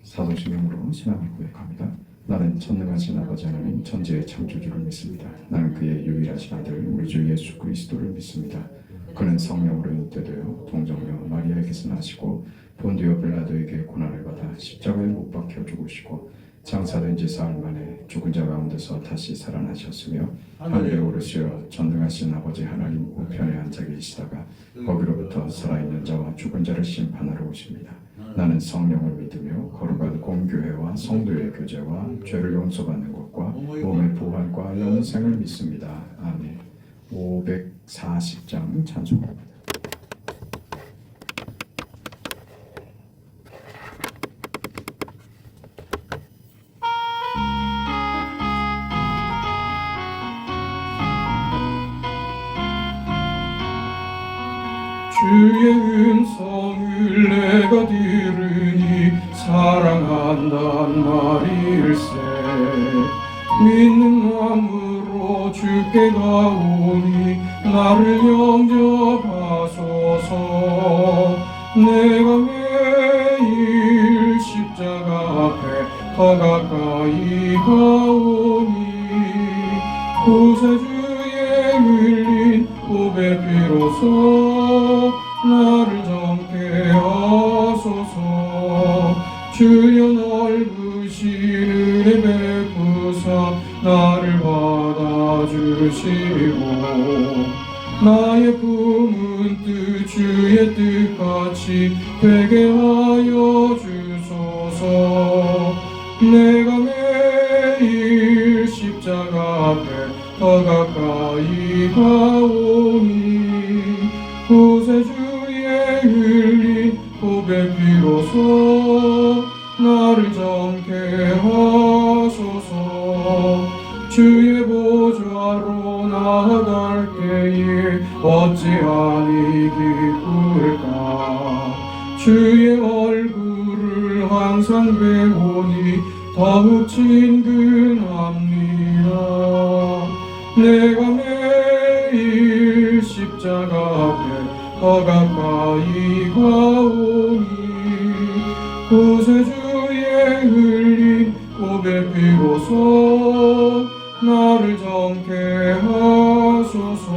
사도신경으로 신앙을 고백합니다. 나는 전능하신 아버지 하나님 천지의 창조주를 믿습니다. 나는 그의 유일하신 아들 우리 주 예수 그리스도를 믿습니다. 그는 성령으로 잉태되어 동정녀 마리아에게서 나시고 본디오 빌라도에게 고난을 받아 십자가에 못 박혀 죽으시고 장사된 지 사흘 만에 죽은 자 가운데서 다시 살아나셨으며 하늘에 오르시어 전능하신 아버지 하나님 우편에 앉아 계시다가 거기로부터 살아있는 자와 죽은 자를 심판하러 오십니다. 나는 성령을 믿으며 거룩한 공교회와 성도의 교제와 죄를 용서받는 것과 몸의 부활과 영생을 믿습니다. 아멘. 540장 찬송합니다. 주의 음성을 내가 들으니 사랑한단 말일세. 믿는 마음으로 주께 가오니 나를 영접하소서. 내가 매일 십자가 앞에 더 가까이 가오니 구세주의 흘린 보배 피로써 나를 정케 하소서. 주여 넓으신 은혜 베푸사 나를 받아주시고 나의 품은 뜻 주의 뜻같이 되게 하여 주소서. 내가 매일 십자가 앞에 더 가까이 가오니 구세주의 흘린 보배 피로써 나를 정케 하소서. 주의 보좌로 나아갈 때에 어찌하니 기쁠까. 주의 얼굴을 항상 배우니 더욱 친근합니다. 내가 매일 십자가 앞에 더 가까이 가오니 구세주의 흘린 보배 피로써 나를 정케 하소서.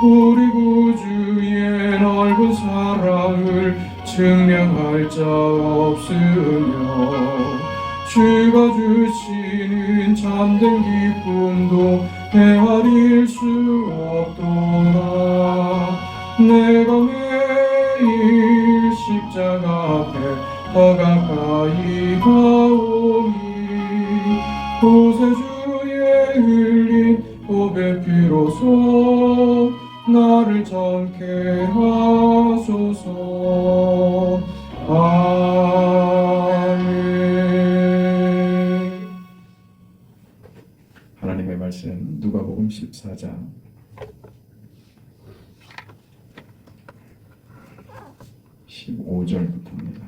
우리 구주의 넓은 사랑을 증명할 자 없으며 주가 주시는 참된 기쁨도 헤아릴 수 없도다. 내가 매일 십자가 앞에 더 가까이 가오니 구세주의 흘린 보배 피로써 나를 정케 하소서. 아멘. 하나님의 말씀 누가복음 14장 15절부터입니다.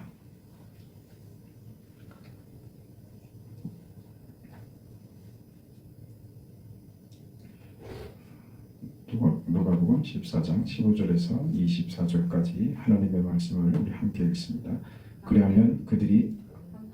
누가복음 14장 15절에서 24절까지 하나님의 말씀을 우리 함께 읽습니다. 그리하면 그들이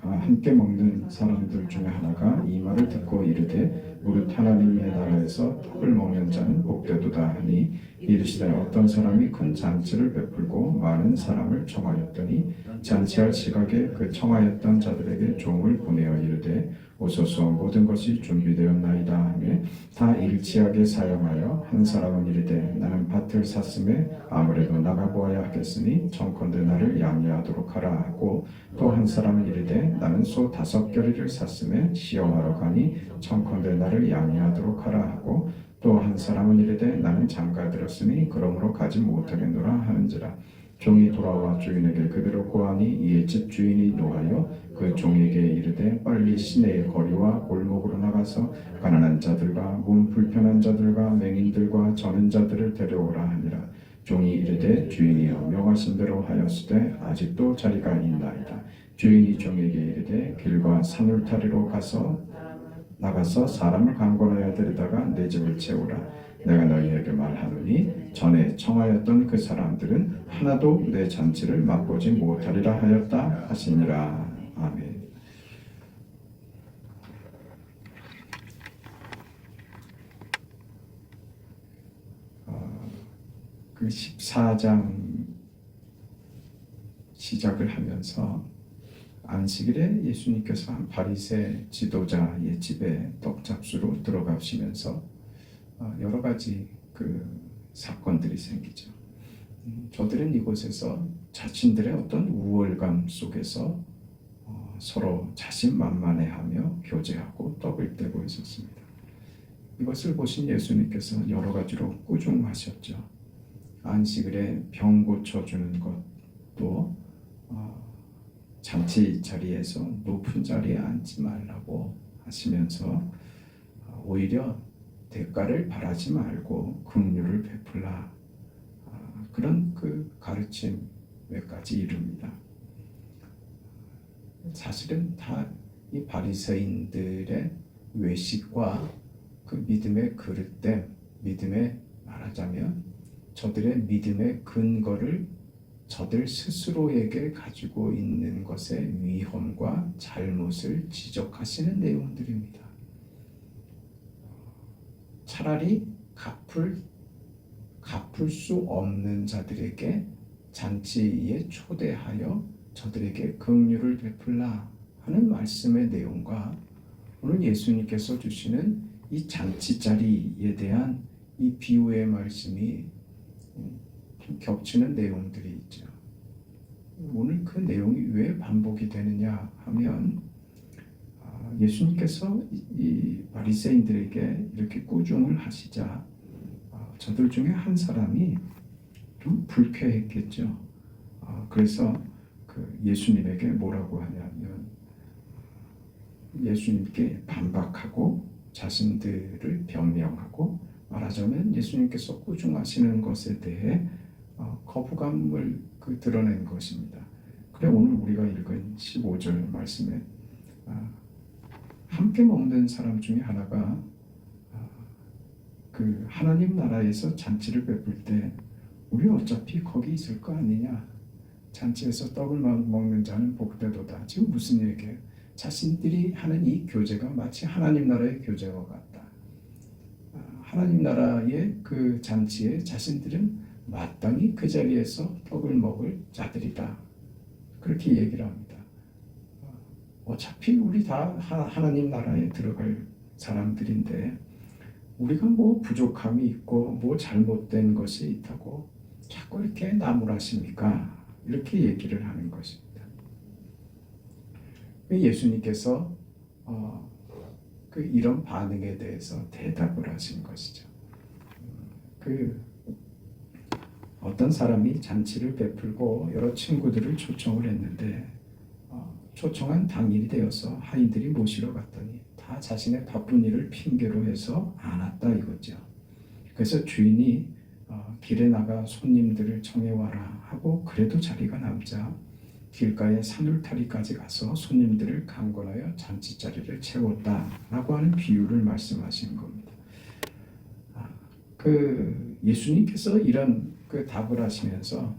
함께 먹는 사람들 중에 하나가 이 말을 듣고 이르되 무릇 하나님의 나라에서 떡을 먹는 자는 복되도다 하니 이르시되 어떤 사람이 큰 잔치를 베풀고 많은 사람을 청하였더니 잔치할 시각에 그 청하였던 자들에게 종을 보내어 이르되 오소서 모든 것이 준비되었나이다 하며 다 일치하게 사용하여 한 사람은 이르되 나는 밭을 샀음에 아무래도 나가보아야 하겠으니 청컨대 나를 양해하도록 하라 하고 또 한 사람은 이르되 나는 소 5겨리를 샀음에 시험하러 가니 청컨대 나를 양해하도록 하라 하고 또 한 사람은 이르되 나는 장가 들었으니 그러므로 가지 못하겠노라 하는지라. 종이 돌아와 주인에게 그대로 고하니 이에 집 주인이 노하여 그 종에게 이르되 빨리 시내의 거리와 골목으로 나가서 가난한 자들과 몸 불편한 자들과 맹인들과 저는 자들을 데려오라 하니라. 종이 이르되 주인이여 명하신 대로 하였으되 아직도 자리가 있나이다. 주인이 종에게 이르되 길과 산울타리로 나가서 사람을 강권하여 데려다가 내 집을 채우라. 내가 너희에게 말하노니 전에 청하였던 그 사람들은 하나도 내 잔치를 맛보지 못하리라 하였다 하시니라. 아멘. 그 14장 시작을 하면서 안식일에 예수님께서 한 바리새 지도자의 집에 떡잡수로 들어가시면서 여러 가지 그 사건들이 생기죠. 저들은 이곳에서 자신들의 어떤 우월감 속에서 서로 자신만만해하며 교제하고 떡을 떼고 있었습니다. 이것을 보신 예수님께서 여러 가지로 꾸중하셨죠. 안식일에 병 고쳐주는 것도 잔치 자리에서 높은 자리에 앉지 말라고 하시면서 오히려 대가를 바라지 말고 긍휼을 베풀라, 그런 그 가르침에까지 이릅니다. 사실은 다 이 바리새인들의 외식과 그 믿음의 그릇됨, 믿음의 말하자면 저들의 믿음의 근거를 저들 스스로에게 가지고 있는 것의 위험과 잘못을 지적하시는 내용들입니다. 차라리 갚을 수 없는 자들에게 잔치에 초대하여 저들에게 긍휼을 베풀라 하는 말씀의 내용과 오늘 예수님께서 주시는 이 잔치 자리에 대한 이 비유의 말씀이 좀 겹치는 내용들이 있죠. 오늘 그 내용이 왜 반복이 되느냐 하면 예수님께서 이 바리새인들에게 이렇게 꾸중을 하시자 저들 중에 한 사람이 좀 불쾌했겠죠. 그래서 그 예수님에게 뭐라고 하냐면 예수님께 반박하고 자신들을 변명하고 말하자면 예수님께서 꾸중하시는 것에 대해 거부감을 드러낸 것입니다. 그래 오늘 우리가 읽은 15절 말씀에 함께 먹는 사람 중에 하나가 그 하나님 나라에서 잔치를 베풀 때 우리 어차피 거기 있을 거 아니냐, 잔치에서 떡을 먹는 자는 복되도다. 지금 무슨 얘기예요? 자신들이 하는 이 교제가 마치 하나님 나라의 교제와 같다. 하나님 나라의 그 잔치에 자신들은 마땅히 그 자리에서 떡을 먹을 자들이다. 그렇게 얘기를 합니다. 어차피 우리 다 하나님 나라에 들어갈 사람들인데 우리가 뭐 부족함이 있고 뭐 잘못된 것이 있다고 자꾸 이렇게 나무라십니까? 이렇게 얘기를 하는 것입니다. 예수님께서 이런 반응에 대해서 대답을 하신 것이죠. 어떤 사람이 잔치를 베풀고 여러 친구들을 초청을 했는데 초청한 당일이 되어서 하인들이 모시러 갔더니 다 자신의 바쁜 일을 핑계로 해서 안 왔다 이거죠. 그래서 주인이 길에 나가 손님들을 청해와라 하고 그래도 자리가 남자 길가에 산울타리까지 가서 손님들을 강권하여 잔치 자리를 채웠다라고 하는 비유를 말씀하신 겁니다. 예수님께서 이런 답을 하시면서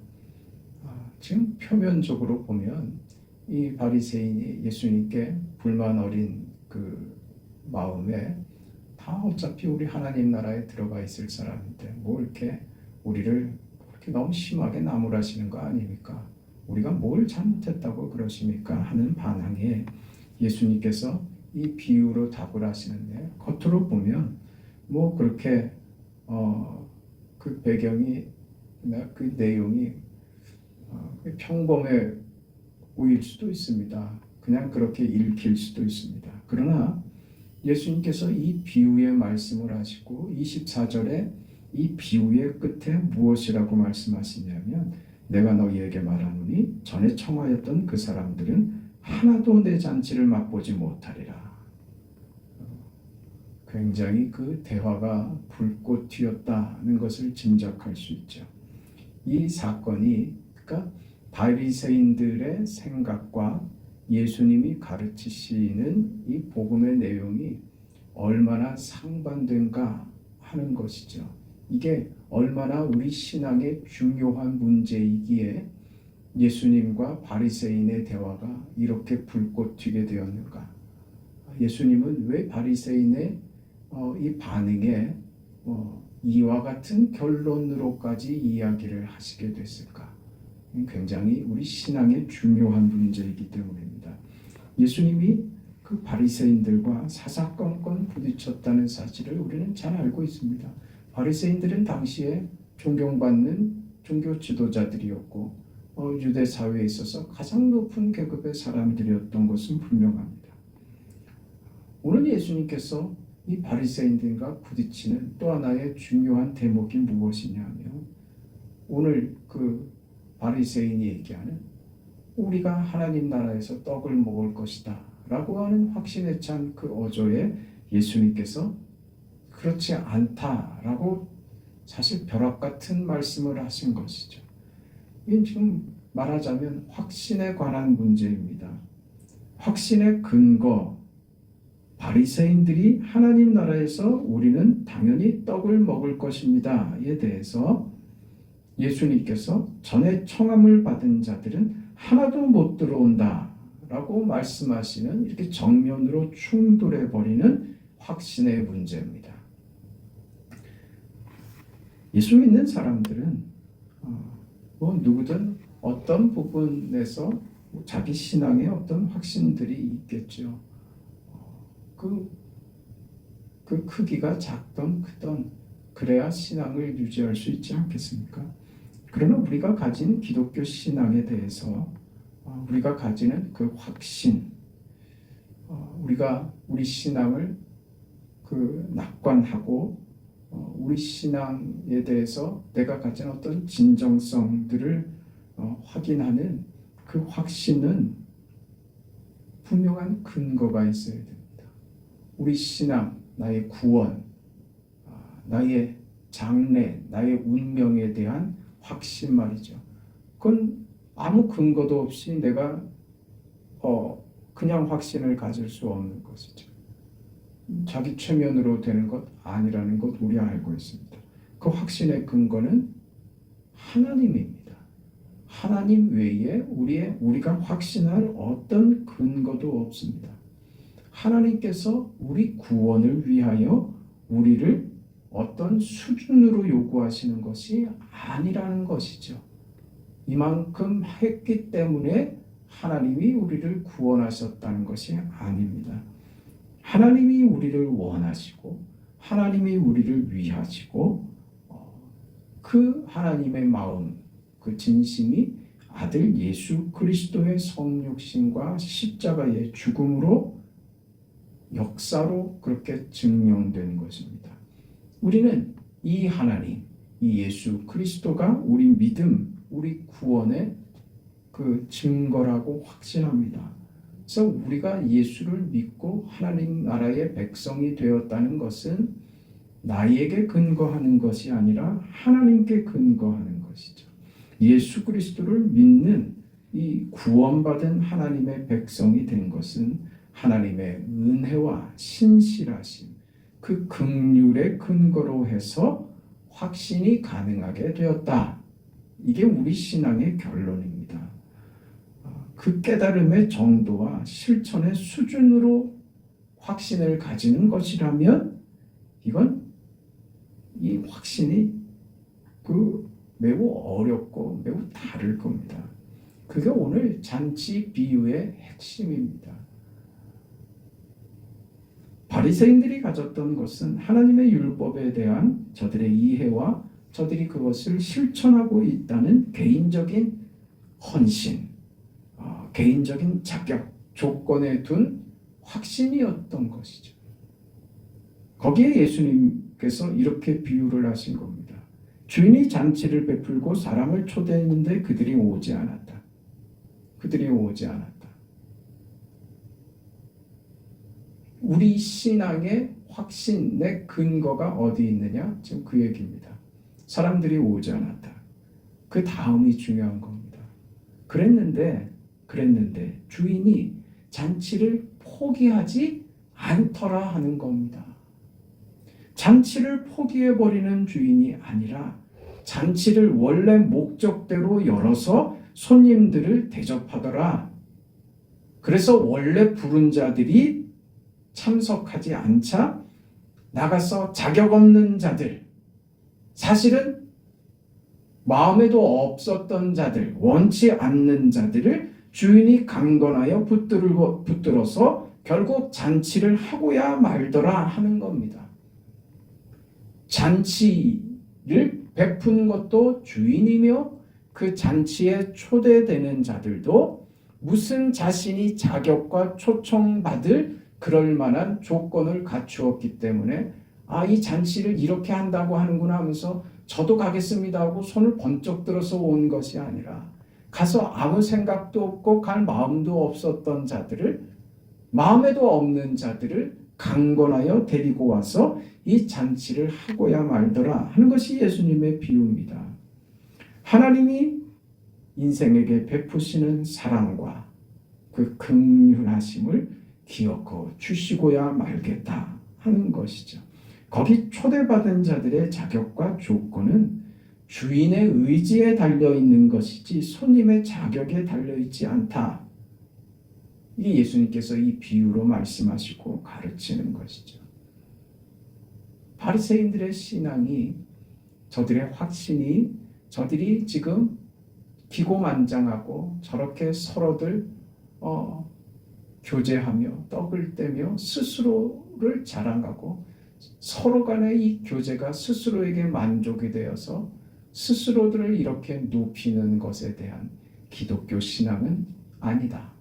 지금 표면적으로 보면 이 바리새인이 예수님께 불만 어린 그 마음에 다 어차피 우리 하나님 나라에 들어가 있을 사람인데 뭐 이렇게 우리를 그렇게 너무 심하게 나무라시는 거 아닙니까? 우리가 뭘 잘못했다고 그러십니까? 하는 반항에 예수님께서 이 비유로 답을 하시는데 겉으로 보면 뭐 그렇게 그 배경이 그 내용이 평범해 보일 수도 있습니다. 그냥 그렇게 읽힐 수도 있습니다. 그러나 예수님께서 이 비유의 말씀을 하시고 24절에 이 비유의 끝에 무엇이라고 말씀하시냐면 내가 너희에게 말하노니 전에 청하였던 그 사람들은 하나도 내 잔치를 맛보지 못하리라. 굉장히 그 대화가 불꽃 튀었다는 것을 짐작할 수 있죠. 이 사건이 그러니까 바리새인들의 생각과 예수님이 가르치시는 이 복음의 내용이 얼마나 상반된가 하는 것이죠. 이게 얼마나 우리 신앙의 중요한 문제이기에 예수님과 바리새인의 대화가 이렇게 불꽃 튀게 되었는가? 예수님은 왜 바리새인의 이 반응에 이와 같은 결론으로까지 이야기를 하시게 됐을까? 굉장히 우리 신앙의 중요한 문제이기 때문입니다. 예수님이 그 바리새인들과 사사건건 부딪혔다는 사실을 우리는 잘 알고 있습니다. 바리새인들은 당시에 존경받는 종교 지도자들이었고 유대 사회에 있어서 가장 높은 계급의 사람들이었던 것은 분명합니다. 오늘 예수님께서 이 바리새인들과 부딪히는 또 하나의 중요한 대목이 무엇이냐면 오늘 그 바리새인이 얘기하는 우리가 하나님 나라에서 떡을 먹을 것이다 라고 하는 확신에 찬 그 어조에 예수님께서 그렇지 않다라고 사실 벼락 같은 말씀을 하신 것이죠. 이건 지금 말하자면 확신에 관한 문제입니다. 확신의 근거, 바리새인들이 하나님 나라에서 우리는 당연히 떡을 먹을 것입니다에 대해서 예수님께서 전에 청함을 받은 자들은 하나도 못 들어온다 라고 말씀하시는 이렇게 정면으로 충돌해 버리는 확신의 문제입니다. 예수 믿는 사람들은 누구든 어떤 부분에서 자기 신앙의 어떤 확신들이 있겠죠. 그 크기가 작던 크던 그래야 신앙을 유지할 수 있지 않겠습니까? 그러나 우리가 가진 기독교 신앙에 대해서 우리가 가지는 그 확신, 우리가 우리 신앙을 낙관하고 우리 신앙에 대해서 내가 가진 어떤 진정성들을 확인하는 그 확신은 분명한 근거가 있어야 됩니다. 우리 신앙, 나의 구원, 나의 장래, 나의 운명에 대한 확신 말이죠. 그건 아무 근거도 없이 내가 그냥 확신을 가질 수 없는 것이죠. 자기 최면으로 되는 것 아니라는 것 우리 알고 있습니다. 그 확신의 근거는 하나님입니다. 하나님 외에 우리가 확신할 어떤 근거도 없습니다. 하나님께서 우리 구원을 위하여 우리를 어떤 수준으로 요구하시는 것이 아니라는 것이죠. 이만큼 했기 때문에 하나님이 우리를 구원하셨다는 것이 아닙니다. 하나님이 우리를 원하시고 하나님이 우리를 위하시고 그 하나님의 마음, 그 진심이 아들 예수 그리스도의 성육신과 십자가의 죽음으로 역사로 그렇게 증명된 것입니다. 우리는 이 하나님, 이 예수 그리스도가 우리 믿음, 우리 구원의 그 증거라고 확신합니다. 그래서 우리가 예수를 믿고 하나님 나라의 백성이 되었다는 것은 나에게 근거하는 것이 아니라 하나님께 근거하는 것이죠. 예수 그리스도를 믿는 이 구원받은 하나님의 백성이 된 것은 하나님의 은혜와 신실하심, 그 긍휼의 근거로 해서 확신이 가능하게 되었다. 이게 우리 신앙의 결론입니다. 그 깨달음의 정도와 실천의 수준으로 확신을 가지는 것이라면 이건 이 확신이 매우 어렵고 매우 다를 겁니다. 그게 오늘 잔치 비유의 핵심입니다. 바리새인들이 가졌던 것은 하나님의 율법에 대한 저들의 이해와 저들이 그것을 실천하고 있다는 개인적인 헌신, 개인적인 자격, 조건에 둔 확신이었던 것이죠. 거기에 예수님께서 이렇게 비유를 하신 겁니다. 주인이 잔치를 베풀고 사람을 초대했는데 그들이 오지 않았다. 그들이 오지 않았다. 우리 신앙의 확신의 근거가 어디 있느냐? 지금 그 얘기입니다. 사람들이 오지 않았다. 그 다음이 중요한 겁니다. 그랬는데 주인이 잔치를 포기하지 않더라 하는 겁니다. 잔치를 포기해버리는 주인이 아니라 잔치를 원래 목적대로 열어서 손님들을 대접하더라. 그래서 원래 부른 자들이 참석하지 않자 나가서 자격 없는 자들, 사실은 마음에도 없었던 자들, 원치 않는 자들을 주인이 강권하여 붙들어서 결국 잔치를 하고야 말더라 하는 겁니다. 잔치를 베푼 것도 주인이며 그 잔치에 초대되는 자들도 무슨 자신이 자격과 초청받을 그럴 만한 조건을 갖추었기 때문에 이 잔치를 이렇게 한다고 하는구나 하면서 저도 가겠습니다 하고 손을 번쩍 들어서 온 것이 아니라 가서 아무 생각도 없고 갈 마음도 없었던 자들을, 마음에도 없는 자들을 강권하여 데리고 와서 이 잔치를 하고야 말더라 하는 것이 예수님의 비유입니다. 하나님이 인생에게 베푸시는 사랑과 그 긍휼하심을 기억하고 주시고야 말겠다 하는 것이죠. 거기 초대받은 자들의 자격과 조건은 주인의 의지에 달려있는 것이지 손님의 자격에 달려있지 않다. 이게 예수님께서 이 비유로 말씀하시고 가르치는 것이죠. 바리새인들의 신앙이, 저들의 확신이, 저들이 지금 기고만장하고 저렇게 서로들 교제하며 떡을 떼며 스스로를 자랑하고 서로 간의 이 교제가 스스로에게 만족이 되어서 스스로들을 이렇게 높이는 것에 대한 기독교 신앙은 아니다.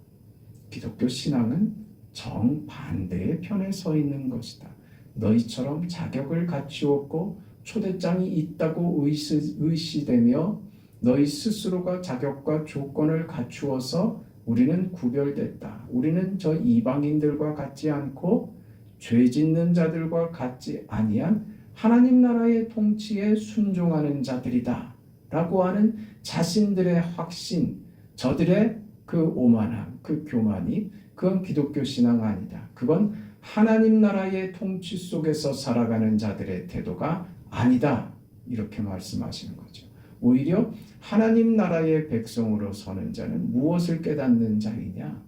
기독교 신앙은 정반대의 편에 서 있는 것이다. 너희처럼 자격을 갖추었고 초대장이 있다고 의시되며 너희 스스로가 자격과 조건을 갖추어서 우리는 구별됐다. 우리는 저 이방인들과 같지 않고 죄 짓는 자들과 같지 아니한 하나님 나라의 통치에 순종하는 자들이다 라고 하는 자신들의 확신, 저들의 그 오만함, 그 교만이, 그건 기독교 신앙 아니다. 그건 하나님 나라의 통치 속에서 살아가는 자들의 태도가 아니다. 이렇게 말씀하시는 거죠. 오히려 하나님 나라의 백성으로 서는 자는 무엇을 깨닫는 자이냐?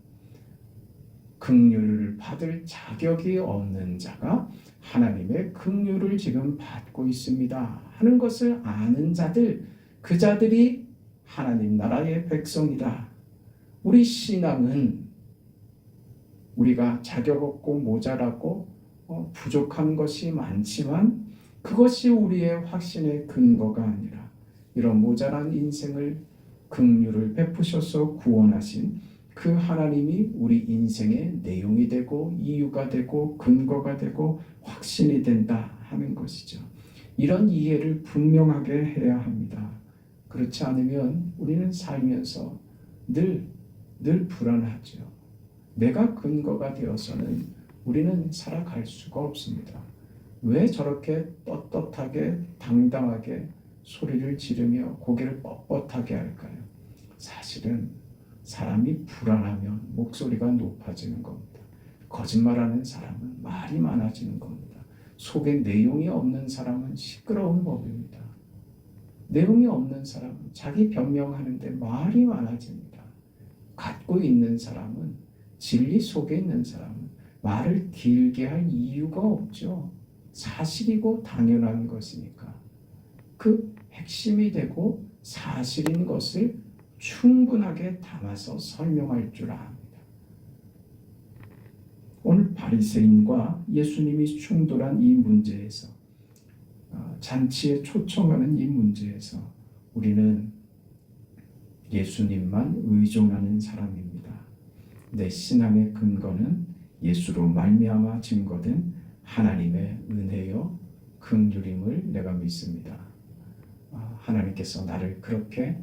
긍휼을 받을 자격이 없는 자가 하나님의 긍휼을 지금 받고 있습니다 하는 것을 아는 자들, 그 자들이 하나님 나라의 백성이다. 우리 신앙은 우리가 자격 없고 모자라고 부족한 것이 많지만 그것이 우리의 확신의 근거가 아니라 이런 모자란 인생을 긍휼을 베푸셔서 구원하신 그 하나님이 우리 인생의 내용이 되고 이유가 되고 근거가 되고 확신이 된다 하는 것이죠. 이런 이해를 분명하게 해야 합니다. 그렇지 않으면 우리는 살면서 늘 불안하죠. 내가 근거가 되어서는 우리는 살아갈 수가 없습니다. 왜 저렇게 떳떳하게 당당하게 소리를 지르며 고개를 뻣뻣하게 할까요? 사실은 사람이 불안하면 목소리가 높아지는 겁니다. 거짓말하는 사람은 말이 많아지는 겁니다. 속에 내용이 없는 사람은 시끄러운 법입니다. 내용이 없는 사람은 자기 변명하는데 말이 많아집니다. 갖고 있는 사람은, 진리 속에 있는 사람은 말을 길게 할 이유가 없죠. 사실이고 당연한 것이니까 그 핵심이 되고 사실인 것을 충분하게 담아서 설명할 줄 압니다. 오늘 바리새인과 예수님이 충돌한 이 문제에서, 잔치에 초청하는 이 문제에서 우리는 예수님만 의존하는 사람입니다. 내 신앙의 근거는 예수로 말미암아 증거된 하나님의 은혜요 긍휼임을 내가 믿습니다. 하나님께서 나를 그렇게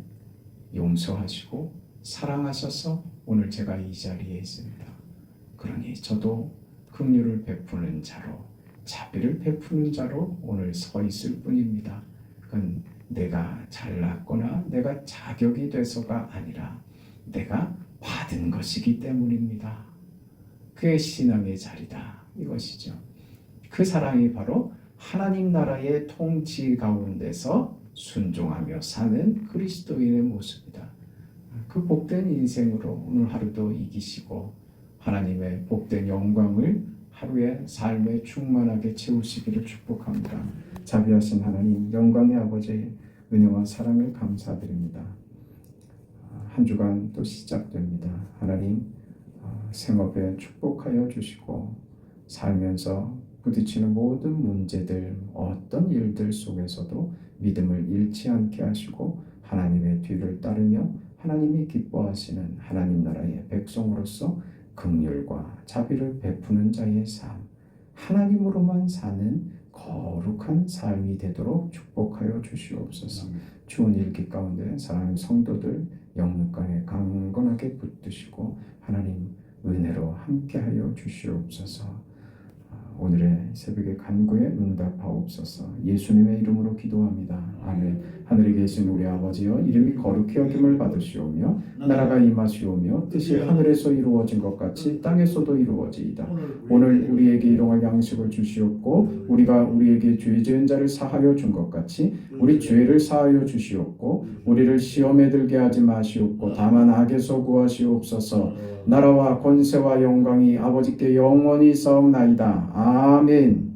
용서하시고 사랑하셔서 오늘 제가 이 자리에 있습니다. 그러니 저도 긍휼을 베푸는 자로, 자비를 베푸는 자로 오늘 서 있을 뿐입니다. 그건 내가 잘났거나 내가 자격이 돼서가 아니라 내가 받은 것이기 때문입니다. 그게 신앙의 자리다 이것이죠. 그 사랑이 바로 하나님 나라의 통치 가운데서 순종하며 사는 그리스도인의 모습이다. 그 복된 인생으로 오늘 하루도 이기시고 하나님의 복된 영광을 하루의 삶에 충만하게 채우시기를 축복합니다. 자비하신 하나님, 영광의 아버지의 은혜와 사랑을 감사드립니다. 한 주간 또 시작됩니다. 하나님, 생업에 축복하여 주시고 살면서 부딪히는 모든 문제들, 어떤 일들 속에서도 믿음을 잃지 않게 하시고 하나님의 뒤를 따르며 하나님이 기뻐하시는 하나님 나라의 백성으로서 긍휼과 자비를 베푸는 자의 삶, 하나님으로만 사는 거룩한 삶이 되도록 축복하여 주시옵소서. 추운 일기 가운데 사랑하는 성도들 영육간에 강건하게 붙드시고 하나님 은혜로 함께하여 주시옵소서. 오늘의 새벽의 간구에 응답하옵소서. 예수님의 이름으로 기도합니다. 아멘. 하늘에 계신 우리 아버지여, 이름이 거룩히 여김을 받으시오며 나라가 임하시오며 뜻이 하늘에서 이루어진 것 같이 땅에서도 이루어지이다. 오늘 우리에게 일용할 양식을 주시옵고 우리가 우리에게 죄 지은 자를 사하여 준 것 같이 우리 죄를 사하여 주시옵고 우리를 시험에 들게 하지 마시옵고 다만 악에서 구하시옵소서. 나라와 권세와 영광이 아버지께 영원히 싸움나이다. 아멘.